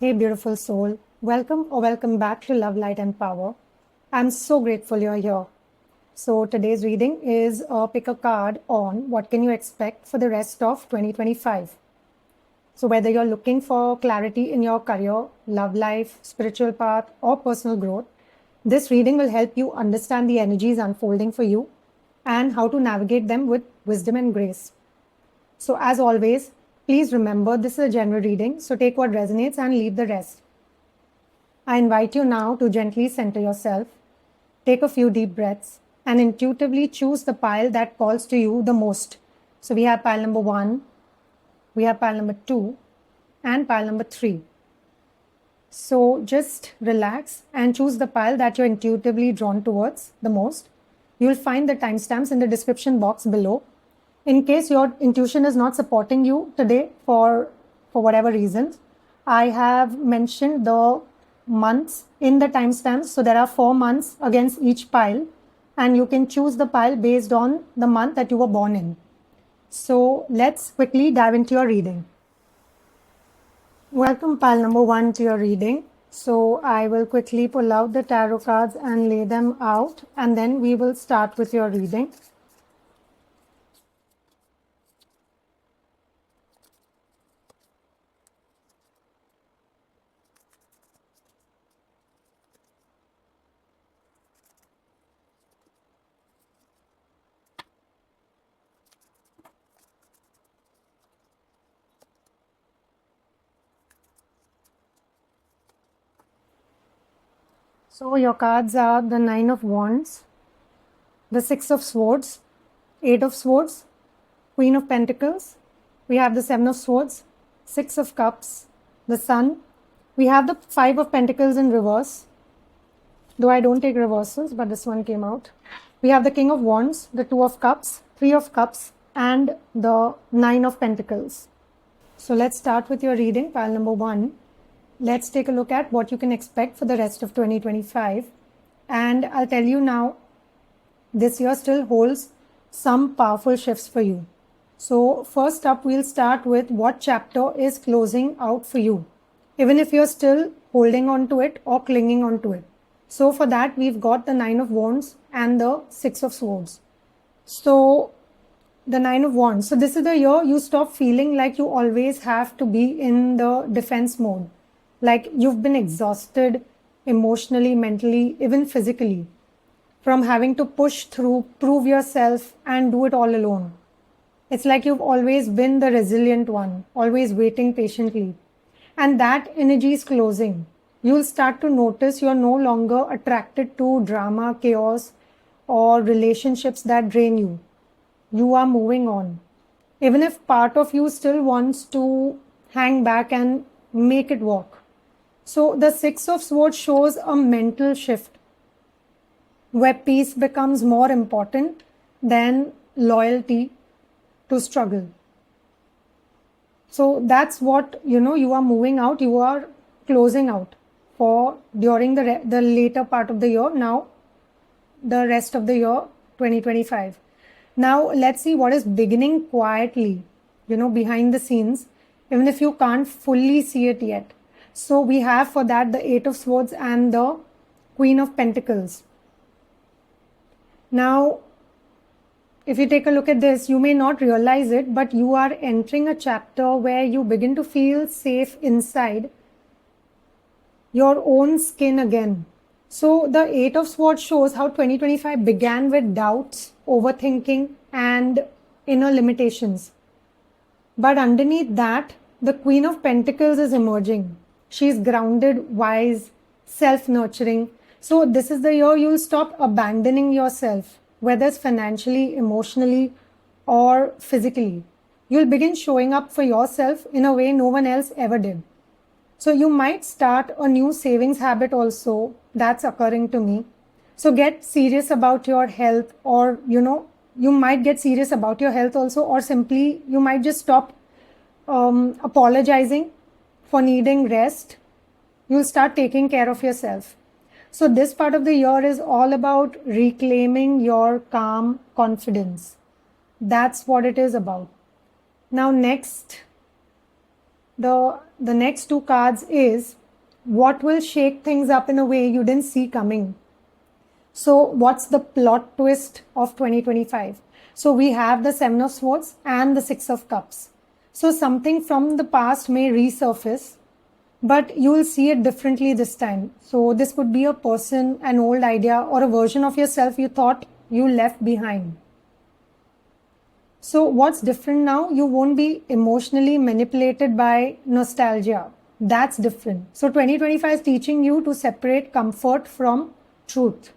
Hey, beautiful soul. Welcome or welcome back to Love, Light, and Power. I'm so grateful you're here. So, today's reading is pick a card on what can you expect for the rest of 2025. So, whether you're looking for clarity in your career, love life, spiritual path, or personal growth, this reading will help you understand the energies unfolding for you and how to navigate them with wisdom and grace. So, as always, please remember this is a general reading, so take what resonates and leave the rest. I invite you now to gently center yourself, take a few deep breaths, and intuitively choose the pile that calls to you the most. So, we have pile number 1, we have pile number 2, and pile number 3. So, just relax and choose the pile that you're intuitively drawn towards the most. You'll find the timestamps in the description box below. In case your intuition is not supporting you today for whatever reasons, I have mentioned the months in the timestamps. So there are 4 months against each pile, and you can choose the pile based on the month that you were born in. So let's quickly dive into your reading. Welcome pile number 1 to your reading. So I will quickly pull out the tarot cards and lay them out, and then we will start with your reading. So your cards are the 9 of Wands, the 6 of Swords, 8 of Swords, Queen of Pentacles. We have the 7 of Swords, 6 of Cups, the Sun. We have the 5 of Pentacles in reverse, though I don't take reversals, but this one came out. We have the King of Wands, the 2 of Cups, 3 of Cups, and the 9 of Pentacles. So let's start with your reading, pile number 1. Let's take a look at what you can expect for the rest of 2025. And I'll tell you now, this year still holds some powerful shifts for you. So first up, we'll start with what chapter is closing out for you, even if you're still holding on to it or clinging on to it. So for that, we've got the 9 of Wands and the 6 of Swords. So the 9 of Wands. So this is the year you stop feeling like you always have to be in the defense mode. Like you've been exhausted emotionally, mentally, even physically, from having to push through, prove yourself, and do it all alone. It's like you've always been the resilient one, always waiting patiently. And that energy is closing. You'll start to notice you're no longer attracted to drama, chaos, or relationships that drain you. You are moving on. Even if part of you still wants to hang back and make it work. So the 6 of Swords shows a mental shift where peace becomes more important than loyalty to struggle. So that's what, you are moving out, you are closing out for during the later part of the year, now the rest of the year 2025. Now let's see what is beginning quietly, behind the scenes, even if you can't fully see it yet. So we have for that the 8 of Swords and the Queen of Pentacles. Now, if you take a look at this, you may not realize it, but you are entering a chapter where you begin to feel safe inside your own skin again. So the 8 of Swords shows how 2025 began with doubts, overthinking, and inner limitations. But underneath that, the Queen of Pentacles is emerging. She's grounded, wise, self-nurturing. So this is the year you'll stop abandoning yourself, whether it's financially, emotionally, or physically. You'll begin showing up for yourself in a way no one else ever did. So you might start a new savings habit also. That's occurring to me. So get serious about your health, or, you might get serious about your health also, or simply you might just stop apologizing for needing rest. You'll start taking care of yourself. So this part of the year is all about reclaiming your calm confidence. That's what it is about. Now next, the next two cards is what will shake things up in a way you didn't see coming. So what's the plot twist of 2025? So we have the Seven of Swords and the Six of Cups. So something from the past may resurface, but you will see it differently this time. So this could be a person, an old idea, or a version of yourself you thought you left behind. So what's different now? You won't be emotionally manipulated by nostalgia. That's different. So 2025 is teaching you to separate comfort from truth.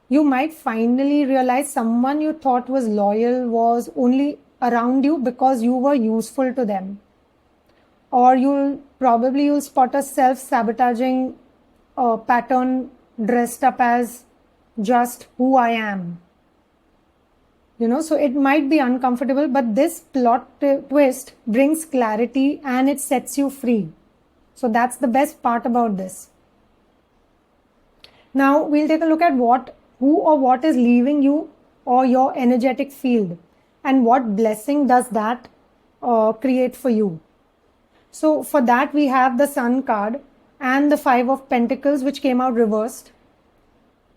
You might finally realize someone you thought was loyal was only around you because you were useful to them. Or you'll spot a self-sabotaging pattern dressed up as just who I am. So it might be uncomfortable, but this plot twist brings clarity and it sets you free. So that's the best part about this. Now we'll take a look at who or what is leaving you or your energetic field, and what blessing does that create for you. So for that we have the Sun card and the Five of Pentacles, which came out reversed.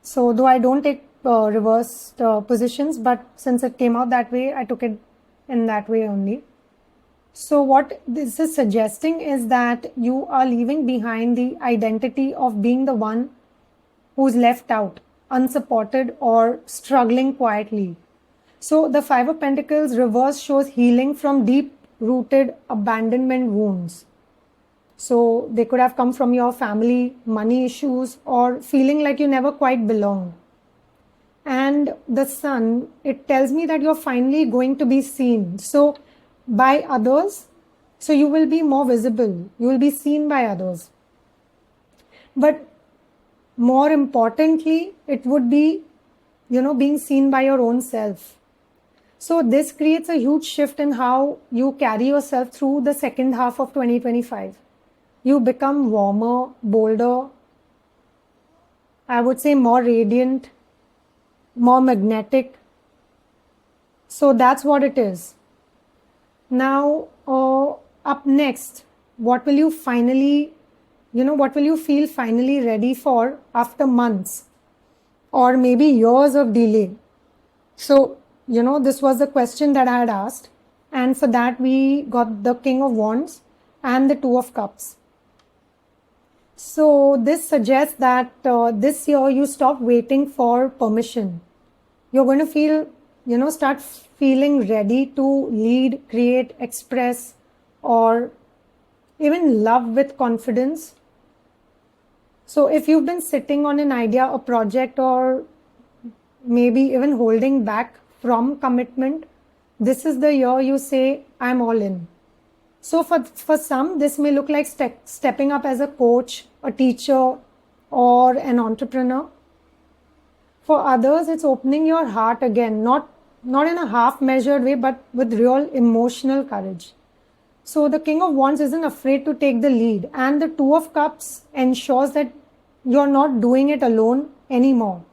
So though I don't take reversed positions, but since it came out that way, I took it in that way only. So what this is suggesting is that you are leaving behind the identity of being the one who's left out, unsupported, or struggling quietly. So the Five of Pentacles reverse shows healing from deep-rooted abandonment wounds. So they could have come from your family, money issues, or feeling like you never quite belong. And the Sun, it tells me that you're finally going to be seen. So by others, so you will be more visible. You will be seen by others. But more importantly, it would be, being seen by your own self. So this creates a huge shift in how you carry yourself through the second half of 2025. You become warmer, bolder, I would say more radiant, more magnetic. So that's what it is. Now, up next, what will you feel finally ready for after months or maybe years of delay? So, this was the question that I had asked. And for that, we got the King of Wands and the Two of Cups. So this suggests that this year you stop waiting for permission. You're going to start feeling ready to lead, create, express, or even love with confidence. So if you've been sitting on an idea, a project, or maybe even holding back from commitment, this is the year you say, I'm all in. So for some, this may look like stepping up as a coach, a teacher, or an entrepreneur. For others, it's opening your heart again, not in a half-measured way, but with real emotional courage. So the King of Wands isn't afraid to take the lead, and the Two of Cups ensures that you're not doing it alone anymore.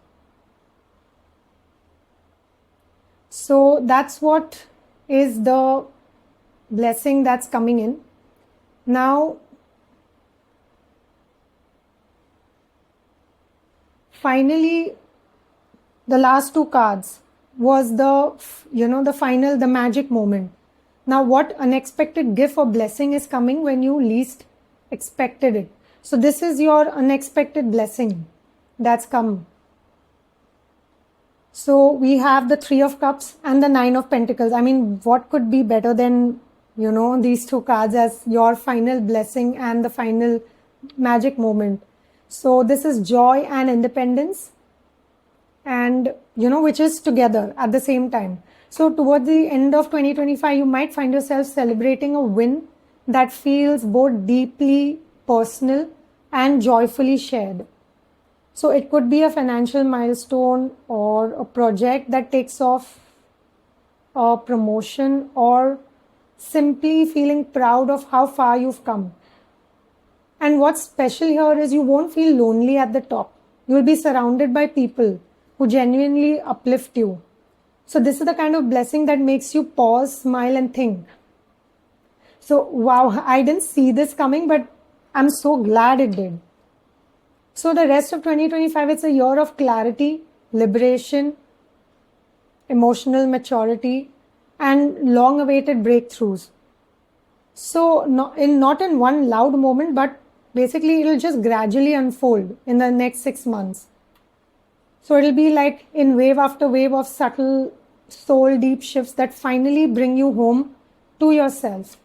So that's what is the blessing that's coming in. Now, finally, the last two cards was the magic moment. Now, what unexpected gift or blessing is coming when you least expected it? So this is your unexpected blessing that's come. So we have the Three of Cups and the Nine of Pentacles. I mean, what could be better than, these two cards as your final blessing and the final magic moment? So this is joy and independence, and, which is together at the same time. So toward the end of 2025, you might find yourself celebrating a win that feels both deeply personal and joyfully shared. So it could be a financial milestone or a project that takes off, a promotion, or simply feeling proud of how far you've come. And what's special here is you won't feel lonely at the top. You'll be surrounded by people who genuinely uplift you. So this is the kind of blessing that makes you pause, smile, and think. So, wow, I didn't see this coming, but I'm so glad it did. So, the rest of 2025, it's a year of clarity, liberation, emotional maturity, and long awaited breakthroughs. So, not in one loud moment, but basically, it'll just gradually unfold in the next 6 months. So, it'll be like in wave after wave of subtle, soul deep shifts that finally bring you home to yourself.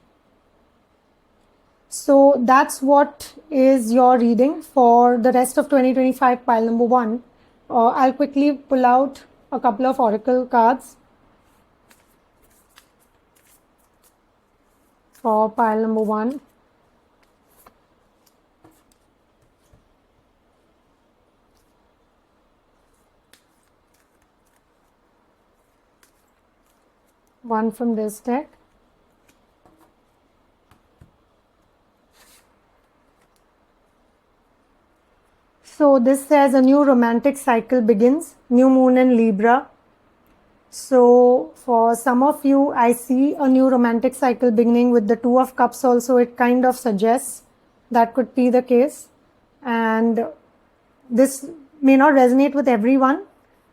So that's what is your reading for the rest of 2025, pile number 1. I'll quickly pull out a couple of oracle cards for pile number 1. One from this deck. So this says a new romantic cycle begins, new moon in Libra. So for some of you, I see a new romantic cycle beginning with the Two of Cups also. It kind of suggests that could be the case. And this may not resonate with everyone,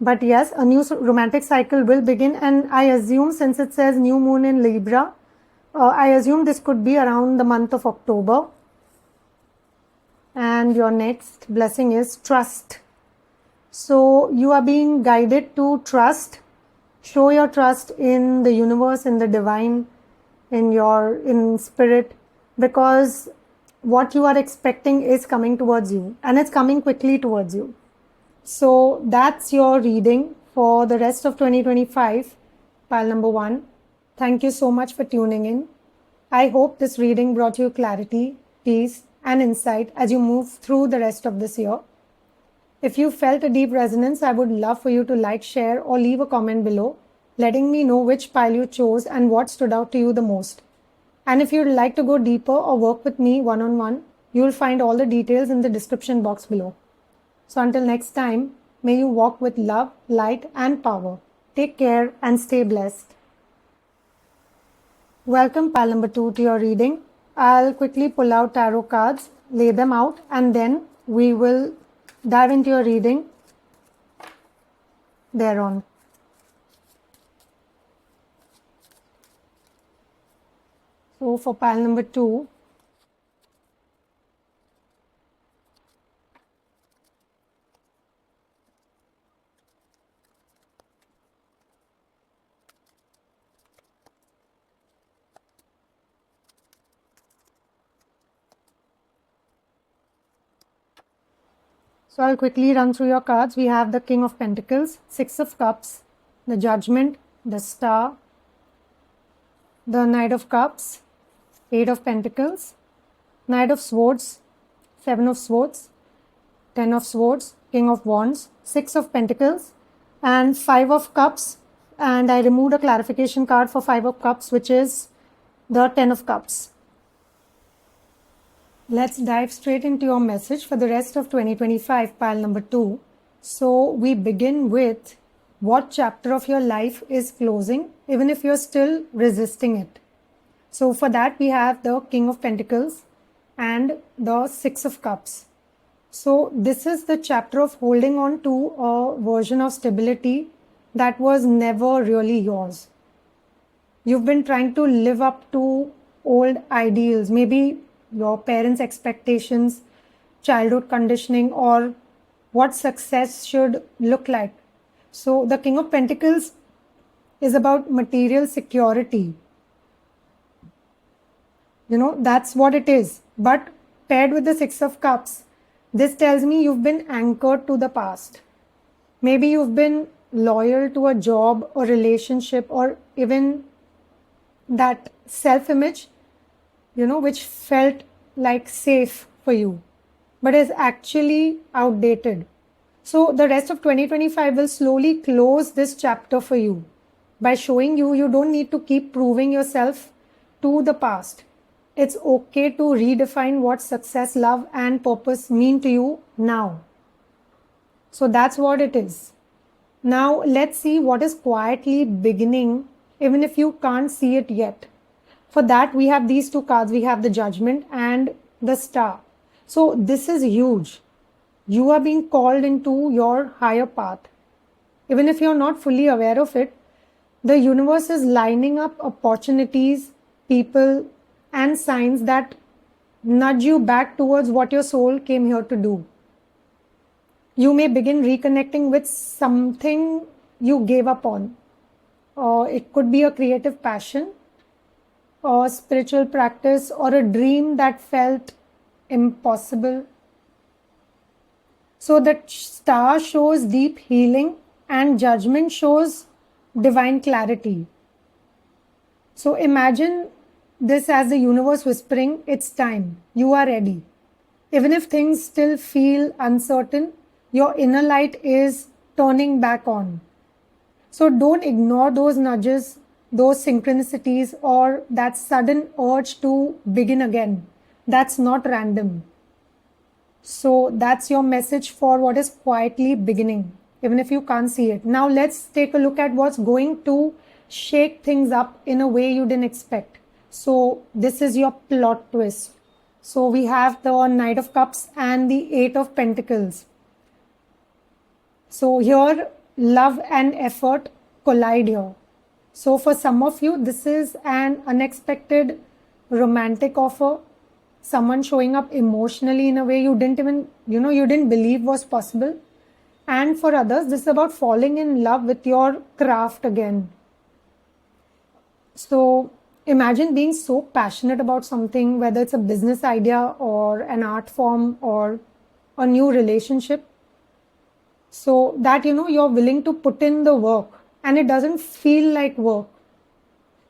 but yes, a new romantic cycle will begin. And I assume, since it says new moon in Libra, I assume this could be around the month of October. And your next blessing is trust. So you are being guided to trust. Show your trust in the universe, in the divine, in spirit, because what you are expecting is coming towards you, and it's coming quickly towards you. So that's your reading for the rest of 2025, pile number 1. Thank you so much for tuning in. I hope this reading brought you clarity, peace, and insight as you move through the rest of this year. If you felt a deep resonance, I would love for you to like, share, or leave a comment below, letting me know which pile you chose and what stood out to you the most. And if you'd like to go deeper or work with me one-on-one, you'll find all the details in the description box below. So until next time, may you walk with love, light, and power. Take care and stay blessed. Welcome pile number 2 to your reading. I'll quickly pull out tarot cards, lay them out, and then we will dive into your reading thereon. So for pile number 2, so I'll quickly run through your cards. We have the King of Pentacles, Six of Cups, the Judgment, the Star, the Knight of Cups, Eight of Pentacles, Knight of Swords, Seven of Swords, Ten of Swords, King of Wands, Six of Pentacles, and Five of Cups. And I removed a clarification card for Five of Cups, which is the Ten of Cups. Let's dive straight into your message for the rest of 2025, pile number 2. So we begin with what chapter of your life is closing, even if you're still resisting it. So for that, we have the King of Pentacles and the Six of Cups. So this is the chapter of holding on to a version of stability that was never really yours. You've been trying to live up to old ideals, maybe your parents' expectations, childhood conditioning, or what success should look like. So the King of Pentacles is about material security. That's what it is. But paired with the Six of Cups, this tells me you've been anchored to the past. Maybe you've been loyal to a job or relationship, or even that self-image, which felt like safe for you, but is actually outdated. So the rest of 2025 will slowly close this chapter for you by showing you don't need to keep proving yourself to the past. It's okay to redefine what success, love, and purpose mean to you now. So that's what it is. Now let's see what is quietly beginning, even if you can't see it yet. For that, we have these two cards. We have the Judgment and the Star. So this is huge. You are being called into your higher path. Even if you're not fully aware of it, the universe is lining up opportunities, people, and signs that nudge you back towards what your soul came here to do. You may begin reconnecting with something you gave up on. Or it could be a creative passion, or spiritual practice, or a dream that felt impossible. So the Star shows deep healing and Judgment shows divine clarity. So imagine this as the universe whispering, it's time, you are ready. Even if things still feel uncertain, your inner light is turning back on. So don't ignore those nudges, those synchronicities, or that sudden urge to begin again. That's not random. So that's your message for what is quietly beginning, even if you can't see it. Now let's take a look at what's going to shake things up in a way you didn't expect. So this is your plot twist. So we have the Knight of Cups and the Eight of Pentacles. So here, love and effort collide here. So for some of you, this is an unexpected romantic offer. Someone showing up emotionally in a way you didn't even, you didn't believe was possible. And for others, this is about falling in love with your craft again. So imagine being so passionate about something, whether it's a business idea or an art form or a new relationship. So that, you're willing to put in the work and it doesn't feel like work.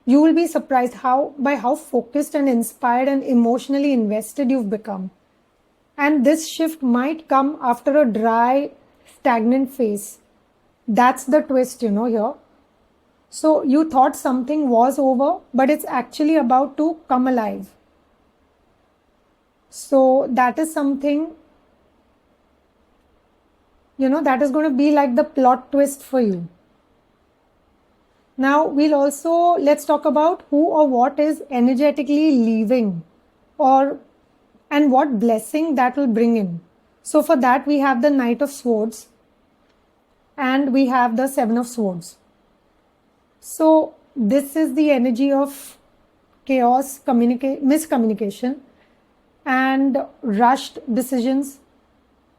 You will be surprised by how focused and inspired and emotionally invested you've become. And this shift might come after a dry, stagnant phase. That's the twist, here. So you thought something was over, but it's actually about to come alive. So that is something, that is going to be like the plot twist for you. Now let's talk about who or what is energetically leaving and what blessing that will bring in. So for that we have the Knight of Swords and we have the Seven of Swords. So this is the energy of chaos, miscommunication and rushed decisions,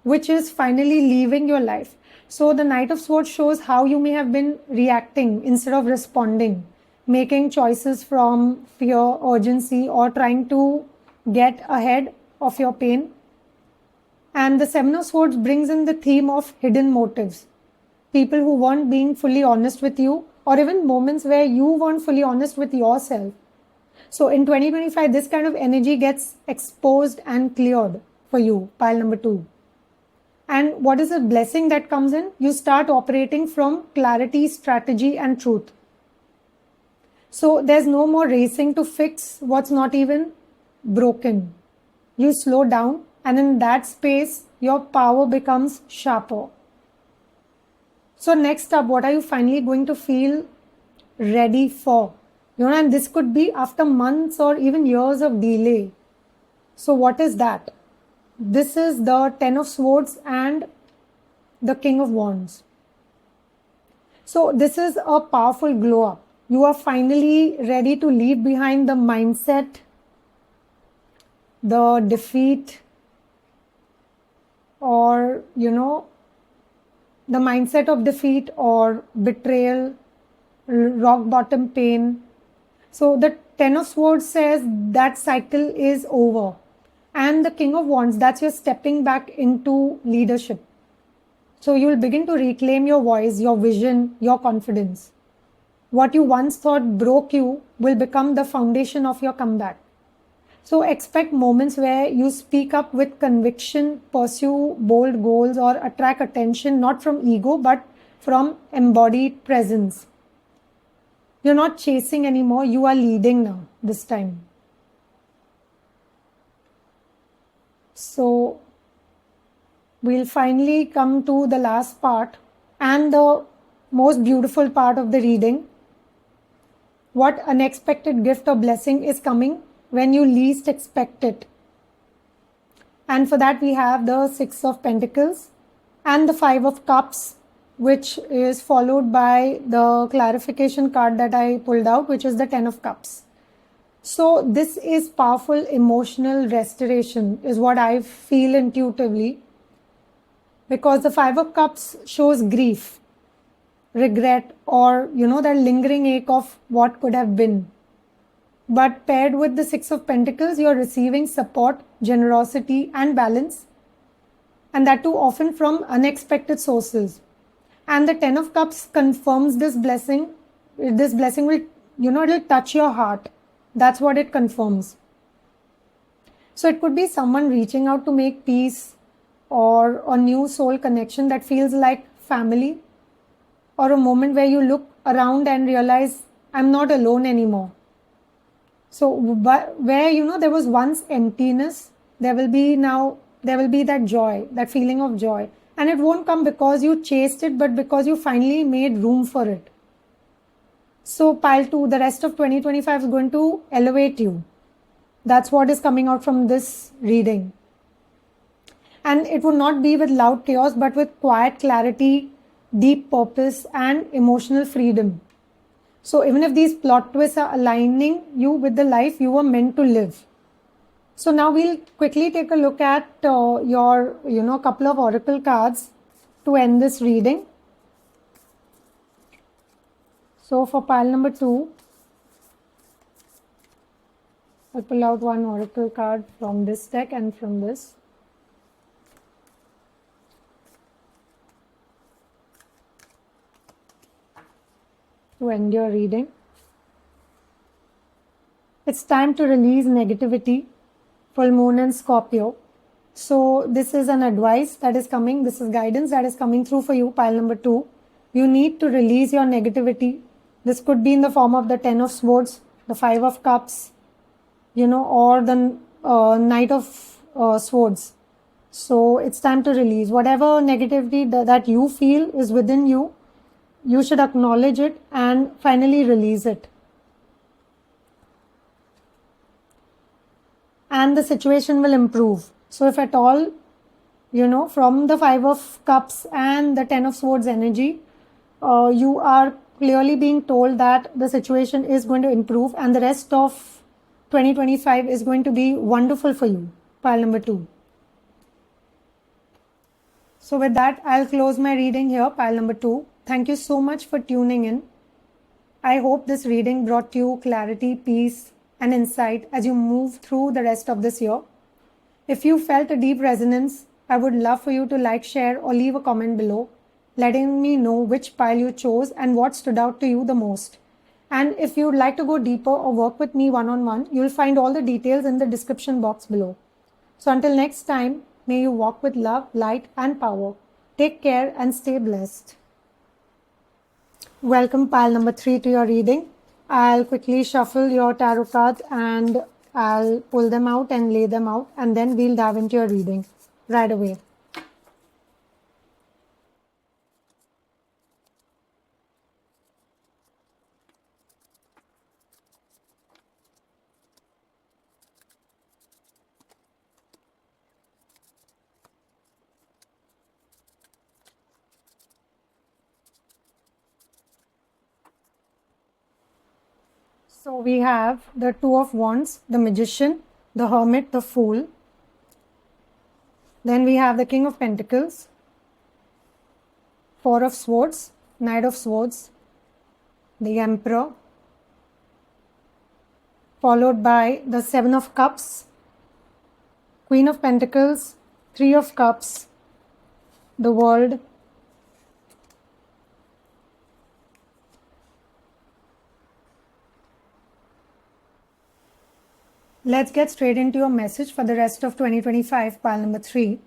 which is finally leaving your life. So the Knight of Swords shows how you may have been reacting instead of responding, making choices from fear, urgency, or trying to get ahead of your pain. And the Seven of Swords brings in the theme of hidden motives. People who weren't being fully honest with you, or even moments where you weren't fully honest with yourself. So in 2025, this kind of energy gets exposed and cleared for you, pile number 2. And what is the blessing that comes in? You start operating from clarity, strategy, and truth. So there's no more racing to fix what's not even broken. You slow down, and in that space, your power becomes sharper. So next up, what are you finally going to feel ready for? And this could be after months or even years of delay. So what is that? This is the Ten of Swords and the King of Wands. So this is a powerful glow up. You are finally ready to leave behind the mindset, the defeat, or, the mindset of defeat or betrayal, rock bottom pain. So the Ten of Swords says that cycle is over. And the King of Wands, that's your stepping back into leadership. So you will begin to reclaim your voice, your vision, your confidence. What you once thought broke you will become the foundation of your comeback. So expect moments where you speak up with conviction, pursue bold goals, or attract attention not from ego but from embodied presence. You're not chasing anymore, you are leading now, this time. So we'll finally come to the last part and the most beautiful part of the reading. what unexpected gift or blessing is coming when you least expect it. And for that we have the 6 of Pentacles and the 5 of Cups, which is followed by the clarification card that I pulled out, which is the 10 of Cups. So this is powerful emotional restoration is what I feel intuitively, because the 5 of Cups shows grief, regret, or that lingering ache of what could have been. But paired with the 6 of Pentacles, you're receiving support, generosity and balance, and that too often from unexpected sources. And the 10 of Cups confirms this blessing. This blessing will, it'll touch your heart. That's what it confirms. So it could be someone reaching out to make peace, or a new soul connection that feels like family, or a moment where you look around and realize I'm not alone anymore. So where there was once emptiness, there will be that joy, that feeling of joy. And it won't come because you chased it, but because you finally made room for it. So pile 2, the rest of 2025 is going to elevate you. That's what is coming out from this reading. And it would not be with loud chaos, but with quiet clarity, deep purpose and emotional freedom. So even if these plot twists are aligning you with the life you were meant to live. So now we'll quickly take a look at your couple of oracle cards to end this reading. So for pile number 2, I'll pull out one oracle card from this deck and from this. To end your reading. It's time to release negativity, full moon and Scorpio. So this is an advice that is coming. This is guidance that is coming through for you, pile number 2. You need to release your negativity. This could be in the form of the 10 of Swords, the 5 of Cups, or the Knight of Swords. So it's time to release whatever negativity that you feel is within you. You should acknowledge it and finally release it. And the situation will improve. So if at all, from the 5 of Cups and the 10 of Swords energy, you are clearly being told that the situation is going to improve and the rest of 2025 is going to be wonderful for you, pile number 2. So with that, I'll close my reading here, pile number 2. Thank you so much for tuning in. I hope this reading brought you clarity, peace, and insight as you move through the rest of this year. If you felt a deep resonance, I would love for you to like, share, or leave a comment below, letting me know which pile you chose and what stood out to you the most. And if you'd like to go deeper or work with me one-on-one, you'll find all the details in the description box below. So until next time, may you walk with love, light, and power. Take care and stay blessed. Welcome pile number 3 to your reading. I'll quickly shuffle your tarot cards and I'll pull them out and lay them out, and then we'll dive into your reading right away. So we have the 2 of Wands, the Magician, the Hermit, the Fool. Then we have the King of Pentacles, 4 of Swords, Knight of Swords, the Emperor, followed by the 7 of Cups, Queen of Pentacles, 3 of Cups, the World, Let's get straight into your message for the rest of 2025, pile number 3.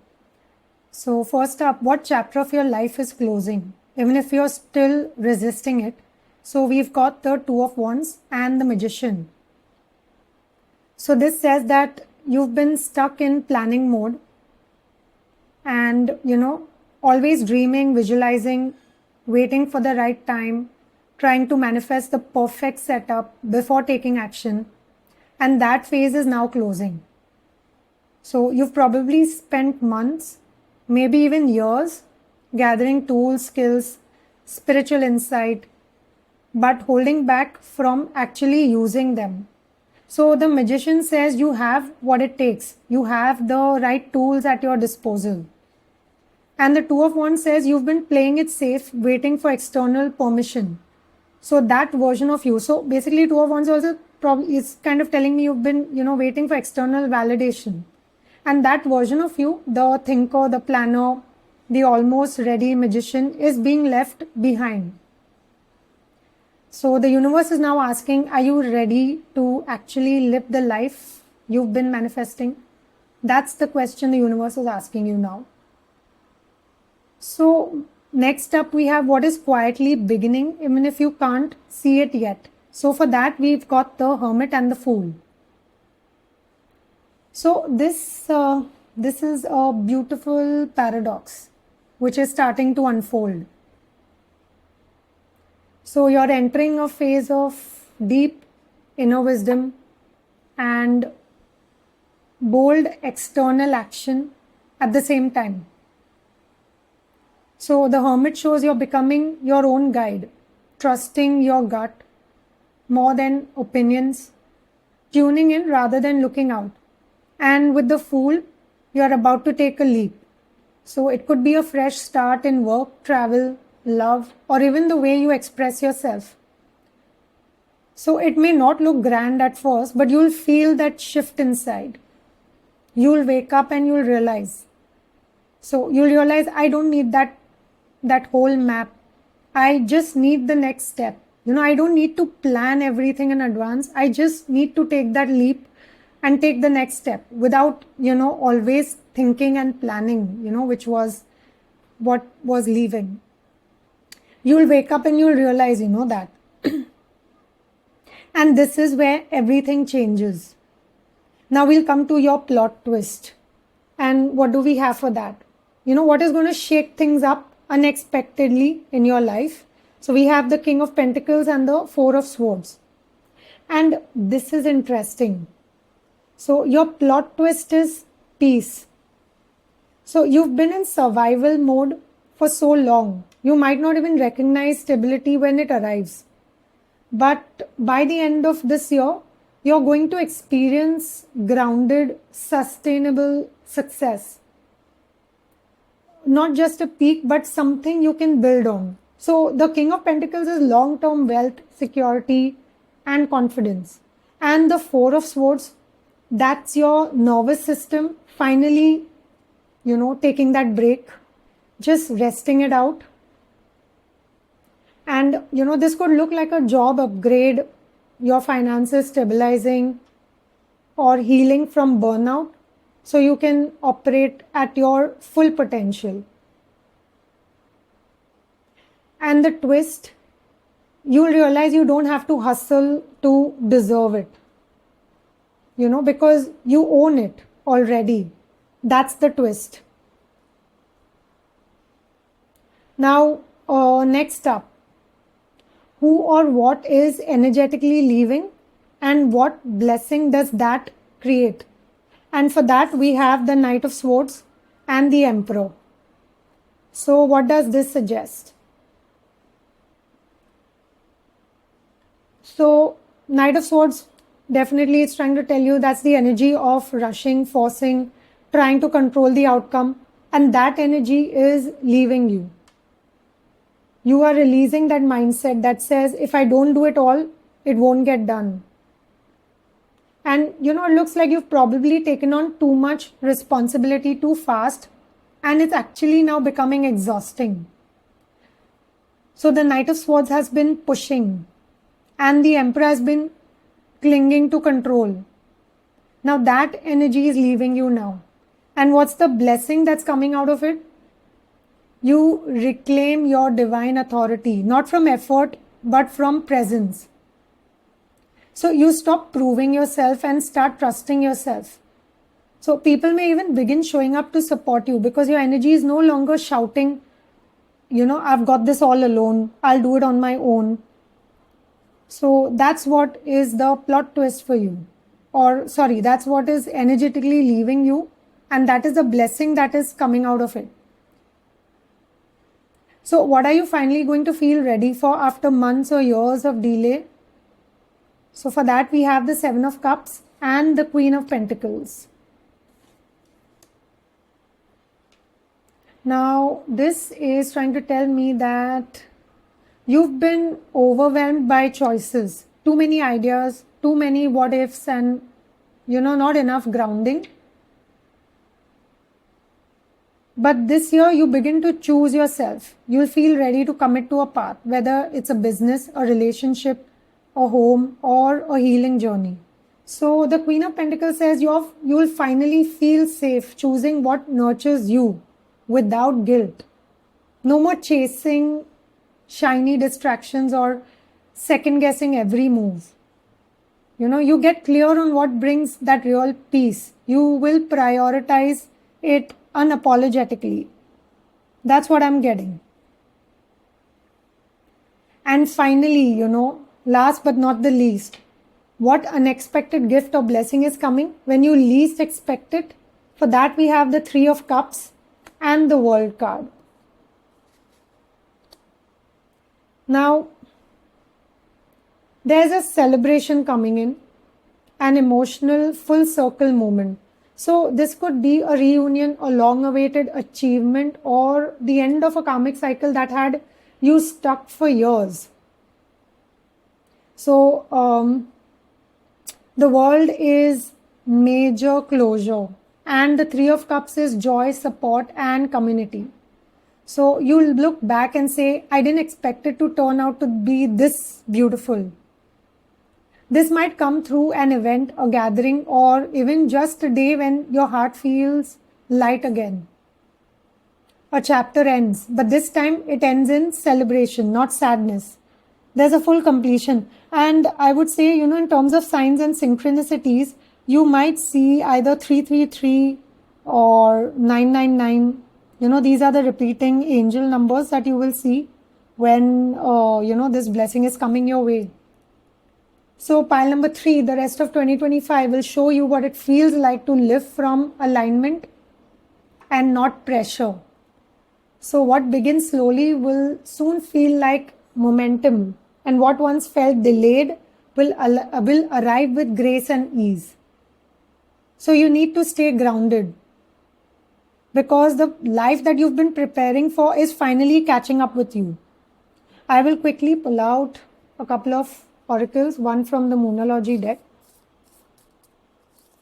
So first up, what chapter of your life is closing, even if you're still resisting it? So we've got the 2 of Wands and the Magician. So this says that you've been stuck in planning mode and, always dreaming, visualizing, waiting for the right time, trying to manifest the perfect setup before taking action. And that phase is now closing. So you've probably spent months, maybe even years, gathering tools, skills, spiritual insight, but holding back from actually using them. So the magician says you have what it takes. You have the right tools at your disposal. And the Two of Wands says you've been playing it safe, waiting for external permission. So that version of you. So basically, Two of Wands also probably is kind of telling me you've been, waiting for external validation. And that version of you, the thinker, the planner, the almost ready magician, is being left behind. So the universe is now asking, are you ready to actually live the life you've been manifesting? That's the question the universe is asking you now. So next up we have what is quietly beginning, even if you can't see it yet. So for that we've got the Hermit and the Fool. So this is a beautiful paradox which is starting to unfold. So you're entering a phase of deep inner wisdom and bold external action at the same time. So the Hermit shows you're becoming your own guide, trusting your gut more than opinions, tuning in rather than looking out. And with the Fool, you're about to take a leap. So it could be a fresh start in work, travel, love, or even the way you express yourself. So it may not look grand at first, but you'll feel that shift inside. You'll wake up and you'll realize. So you'll realize, I don't need that whole map. I just need the next step. I don't need to plan everything in advance. I just need to take that leap and take the next step without, always thinking and planning, which was what was leaving. You'll wake up and you'll realize, that. And this is where everything changes. Now we'll come to your plot twist. And what do we have for that? What is going to shake things up unexpectedly in your life? So we have the King of Pentacles and the Four of Swords. And this is interesting. So your plot twist is peace. So you've been in survival mode for so long. You might not even recognize stability when it arrives. But by the end of this year, you're going to experience grounded, sustainable success. Not just a peak, but something you can build on. So the King of Pentacles is long-term wealth, security, and confidence. And the Four of Swords, that's your nervous system finally, taking that break, just resting it out. And, this could look like a job upgrade, your finances stabilizing, or healing from burnout, so you can operate at your full potential. And the twist, you'll realize you don't have to hustle to deserve it, because you own it already. That's the twist. Now, next up, who or what is energetically leaving and what blessing does that create? And for that, we have the Knight of Swords and the Emperor. So what does this suggest? So Knight of Swords, definitely it's trying to tell you that's the energy of rushing, forcing, trying to control the outcome. And that energy is leaving you. You are releasing that mindset that says, if I don't do it all, it won't get done. And, it looks like you've probably taken on too much responsibility too fast, and it's actually now becoming exhausting. So the Knight of Swords has been pushing, and the Emperor has been clinging to control. Now that energy is leaving you now. And what's the blessing that's coming out of it? You reclaim your divine authority, not from effort, but from presence. So you stop proving yourself and start trusting yourself. So people may even begin showing up to support you because your energy is no longer shouting, I've got this all alone, I'll do it on my own. So that's what is the plot twist for you. Or, sorry, that's what is energetically leaving you, and that is the blessing that is coming out of it. So, what are you finally going to feel ready for after months or years of delay? So, for that, we have the Seven of Cups and the Queen of Pentacles. Now, this is trying to tell me that you've been overwhelmed by choices, too many ideas, too many what ifs, and not enough grounding. But this year you begin to choose yourself. You'll feel ready to commit to a path, whether it's a business, a relationship, a home, or a healing journey. So the Queen of Pentacles says you'll finally feel safe choosing what nurtures you without guilt. No more chasing shiny distractions or second guessing every move. You get clear on what brings that real peace. You will prioritize it unapologetically. That's what I'm getting. And finally, last but not the least, what unexpected gift or blessing is coming when you least expect it? For that, we have the Three of Cups and the World card. Now, there's a celebration coming in, an emotional full circle moment. So this could be a reunion, a long-awaited achievement, or the end of a karmic cycle that had you stuck for years. So the world is major closure, and the Three of Cups is joy, support, and community. So you'll look back and say, I didn't expect it to turn out to be this beautiful. This might come through an event, a gathering, or even just a day when your heart feels light again. A chapter ends, but this time it ends in celebration, not sadness. There's a full completion. And I would say, in terms of signs and synchronicities, you might see either 333 or 999. These are the repeating angel numbers that you will see when, this blessing is coming your way. So pile number 3, the rest of 2025 will show you what it feels like to live from alignment and not pressure. So what begins slowly will soon feel like momentum, and what once felt delayed will arrive with grace and ease. So you need to stay grounded, because the life that you've been preparing for is finally catching up with you. I will quickly pull out a couple of oracles, one from the Moonology deck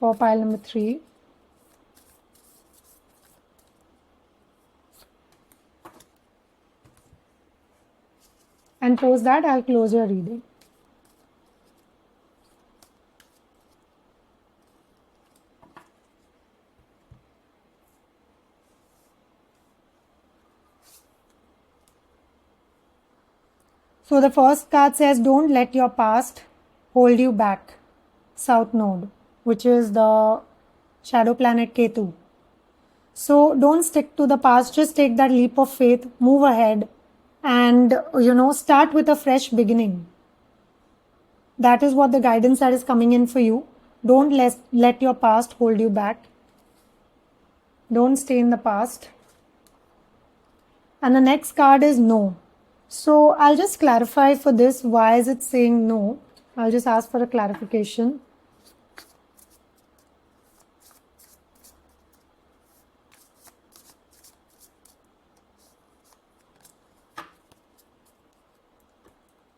for pile number 3. And post that, I'll close your reading. So the first card says, don't let your past hold you back. South Node, which is the shadow planet Ketu. So don't stick to the past, just take that leap of faith, move ahead, and start with a fresh beginning. That is what the guidance that is coming in for you. Don't let your past hold you back. Don't stay in the past. And the next card is no. So I'll just clarify for this, why is it saying no? I'll just ask for a clarification.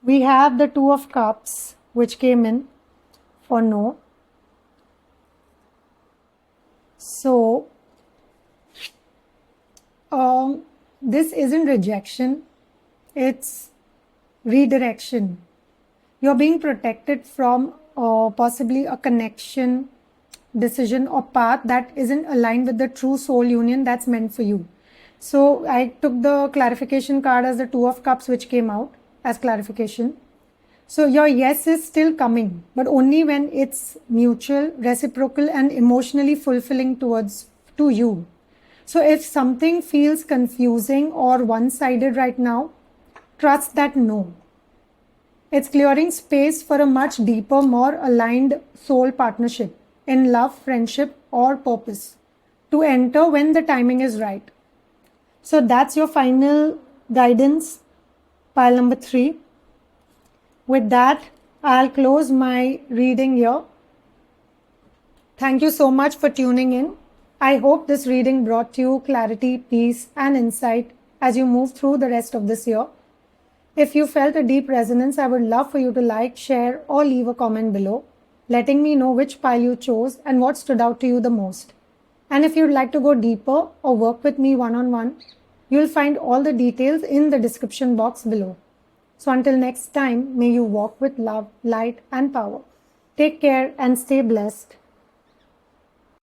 We have the Two of Cups, which came in for no. So this isn't rejection, it's redirection. You're being protected from possibly a connection, decision, or path that isn't aligned with the true soul union that's meant for you. So I took the clarification card as the Two of Cups, which came out as clarification. So your yes is still coming, but only when it's mutual, reciprocal, and emotionally fulfilling to you. So if something feels confusing or one-sided right now, trust that no. It's clearing space for a much deeper, more aligned soul partnership in love, friendship, or purpose to enter when the timing is right. So that's your final guidance, pile number 3. With that, I'll close my reading here. Thank you so much for tuning in. I hope this reading brought you clarity, peace, and insight as you move through the rest of this year. If you felt a deep resonance, I would love for you to like, share, or leave a comment below, letting me know which pile you chose and what stood out to you the most. And if you'd like to go deeper or work with me one-on-one, you'll find all the details in the description box below. So until next time, may you walk with love, light, and power. Take care and stay blessed.